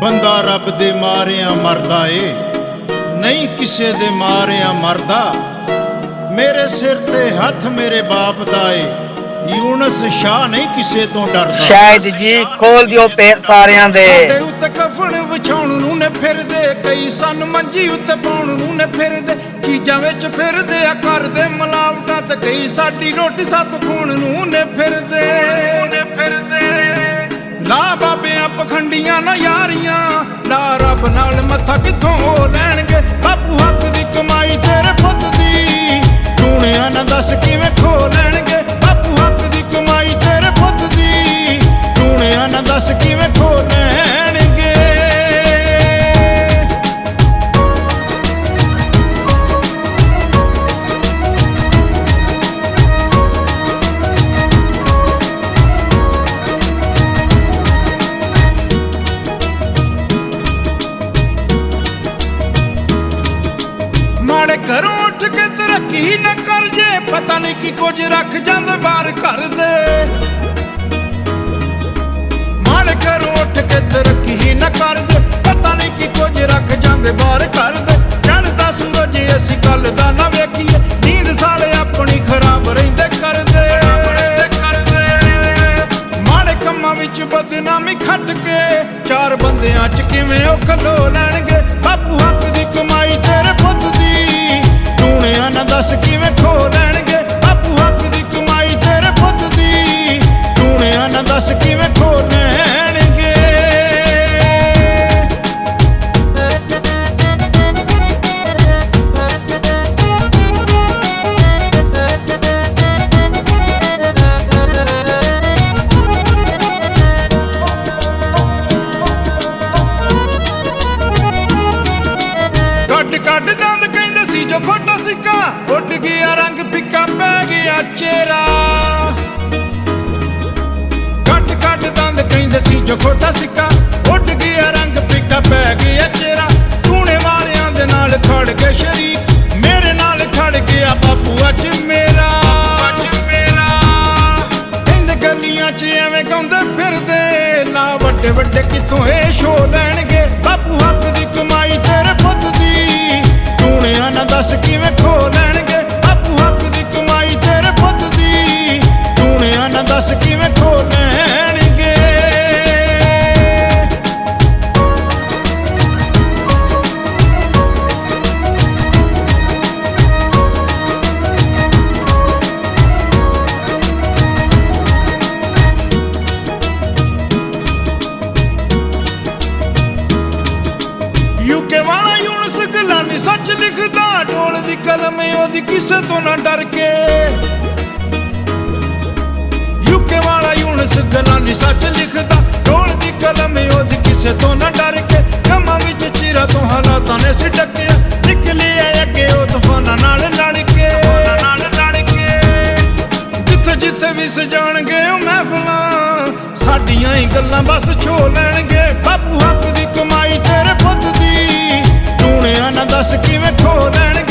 ਬੰਦਾ ਰੱਬ ਦੇ ਮਾਰਿਆ ਮਰਦਾ ਏ, ਨਹੀਂ ਕਿਸੇ ਦੇ ਮਾਰਿਆ ਮਰਦਾ। ਮੇਰੇ ਸਿਰ ਤੇ ਹੱਥ ਮੇਰੇ ਬਾਪ ਦਾ ਏ, ਯੂਨਸ ਸ਼ਾਹ ਨਹੀਂ ਕਿਸੇ ਤੋਂ ਡਰਦਾ। ਸ਼ਾਇਦ ਜੀ ਖੋਲ ਦਿਓ ਪੇਟ ਸਾਰਿਆਂ ਦੇ। ਸਾਡੇ ਉੱਤੇ ਕਫਨ ਵਿਛਾਉਣ ਨੂੰ ਨੇ ਫਿਰਦੇ, ਕਈ ਸਨ ਮੰਜੀ ਉੱਤੇ ਪਾਉਣ ਨੂੰ ਨੇ ਫਿਰਦੇ। ਚੀਜ਼ਾਂ ਵਿੱਚ ਫਿਰਦੇ ਆ ਕਰਦੇ ਮਿਲਾਵਟਾਂ, ਤੇ ਕਈ ਸਾਡੀ ਰੋਟੀ ਸੱਤ ਖੋਣ ਨੂੰ ਨੇ ਫਿਰਦੇ। ਲਾ ਬਾਬਿਆਂ ਪਖੰਡੀਆਂ ਨਾ ਯਾਰੀਆਂ, ਲਾ ਰੱਬ ਨਾਲ ਮੱਥਾ ਕਿੱਥੋਂ ਹੋ ਲੈਣਗੇ। ਬਾਪੂ ਹੱਕ ਦੀ ਕਮਾਈ ਤੇਰੇ ਪੁੱਤ ਦੀ, ਟੂਣਿਆਂ ਨਾ ਦੱਸ ਕਿਵੇਂ ਖੋ ਲੈਣਗੇ। ਬਾਪੂ ਹੱਕ ਦੀ ਕਮਾਈ ਤੇਰੇ ਪੁੱਤ ਦੀ, ਟੂਣਿਆਂ ਨਾ ਦੱਸ ਕਿਵੇਂ ਖੋ ਲੈਣਗੇ। ਮਾੜੇ ਘਰੋਂ ਉੱਠ ਕੇ ਤਰੱਕੀ ਨਾ ਕਰ ਜੇ, ਪਤਾ ਨਹੀਂ ਕੀ ਕੁਝ ਰੱਖ ਜਾਂਦੇ ਬਾਹਰ ਘਰ ਦੇ। ਮਾੜੇ ਘਰੋਂ ਉੱਠ ਕੇ ਤਰੱਕੀ ਨਾ ਕਰ ਜੇ, ਪਤਾ ਨਹੀਂ ਕੀ ਕੁਝ ਰੱਖ ਜਾਂਦੇ ਬਾਹਰ ਘਰ ਦੇ। ਚੜ੍ਹਦਾ ਸੂਰਜ ਅਸੀਂ ਕੱਲ ਦਾ ਨਾ ਵੇਖੀਏ, ਨੀਂਦ ਸਾਲੇ ਆਪਣੀ ਖਰਾਬ ਰਹਿੰਦੇ ਕਰਦੇ। ਮਾੜੇ ਕੰਮਾਂ ਵਿੱਚ ਬਦਨਾਮੀ ਖੱਟ ਕੇ, ਚਾਰ ਬੰਦਿਆਂ 'ਚ ਕਿਵੇਂ ਉਹ ਖਲੋ ਲੈਣਗੇ। ਬਾਪੂ ਹੱਕ ਦੀ ਕਮਾਈ ਤੇਰੇ ਪੁੱਤ ਦੀ, ਟੂਣਿਆਂ ਨਾ ਦੱਸ ਕਿਵੇਂ ਖੋ ਲੈਣਗੇ। ਬਾਪੂ ਹੱਕ ਦੀ ਕਮਾਈ ਤੇਰੇ ਪੁੱਤ ਦੀ, ਟੂਣਿਆਂ ਨਾ ਦੱਸ ਕਿਵੇਂ ਖੋ ਲੈਣਗੇ। ਕੱਢ ਦੰਦ ਕਹਿੰਦੇ ਸੀ ਜੋ ਖੋਟਾ ਸਿੱਕਾ, ਉੱਡ ਗਿਆ ਰੰਗ ਫਿੱਕਾ ਪੈ ਗਿਆ ਚਿਹਰਾ। ਕੱਢ ਦੰਦ ਕਹਿੰਦੇ ਸੀ ਜੋ ਖੋਟਾ ਸਿੱਕਾ, ਉੱਡ ਗਿਆ ਰੰਗ ਫਿੱਕਾ ਪੈ ਗਿਆ ਚਿਹਰਾ। ਟੂਣੇ ਵਾਲਿਆਂ ਦੇ ਨਾਲ ਖੜ ਕੇ ਸ਼ਰੀਕ, ਮੇਰੇ ਨਾਲ ਖੜ ਗਿਆ ਬਾਪੂ ਅੱਜ ਮੇਰਾ। ਕਹਿੰਦੇ ਗਲੀਆਂ 'ਚ ਐਵੇਂ ਗਾਉਂਦੇ ਫਿਰਦੇ, ਨਾ ਵੱਡੇ ਵੱਡੇ ਕਿੱਥੋਂ ਇਹ ਸ਼ੋ ਲੈਣਗੇ। ਬਾਪੂ ਹੱਕ ਦੀ ਕਮਾਈ ਤੇਰੇ ਪੁੱਤ ਦੀ, ਟੂਣਿਆਂ ਨਾ ਦੱਸ ਕਿਵੇਂ ਖੋ ਲੈਣਗੇ। ਬਾਪੂ ਹੱਕ ਦੀ ਕਮਾਈ ਤੇਰੇ ਪੁੱਤ ਦੀ, ਟੂਣਿਆਂ ਨਾ ਦੱਸ ਕਿਵੇਂ ਖੋ ਲੈਣਗੇ। ਯੂਕੇ ਵਾਲਾ ਯੂਨਸ ਗੱਲਾਂ ਨੀ ਸੱਚ ਲਿਖਦਾ, ਢੋਲ ਦੀ ਕਲਮ ਉਹਦੀ ਕਿਸੇ ਤੋਂ ਨਾ ਡਰ ਕੇ। ਯੂਕੇ ਵਾਲਾ ਯੂਨਸ ਗੱਲਾਂ ਨੀ ਸੱਚ ਲਿਖਦਾ, ਢੋਲ ਦੀ ਕਲਮ ਉਹਦੀ ਕਿਸੇ ਤੋਂ ਨਾ ਡਰ ਕੇ। ਕੰਮਾਂ ਵਿੱਚ ਚਿਰਾਂ ਤੋਂ ਹਾਲਾਤਾਂ ਨੇ ਸੀ ਡੱਕਿਆ, ਨਿਕਲਿਆ ਅੱਗੇ ਉਹ ਤੂਫਾਨਾਂ ਨਾਲ ਲੜ ਕੇ। ਜਿੱਥੇ ਜਿੱਥੇ ਵੀ ਸਜਾਣਗੇ ਉਹ ਮਹਿਫਲਾਂ, ਸਾਡੀਆਂ ਹੀ ਗੱਲਾਂ ਬਸ ਛੋ ਲੈਣਗੇ। ਬਾਪੂ ਹੱਕ ਦੀ ਕਮਾਈ ਤੇਰੇ ਪੁੱਤ ਦੀ, ਟੂਣਿਆਂ ਨਾ ਦੱਸ ਕਿਵੇਂ ਖੋ ਲੈਣਗੇ।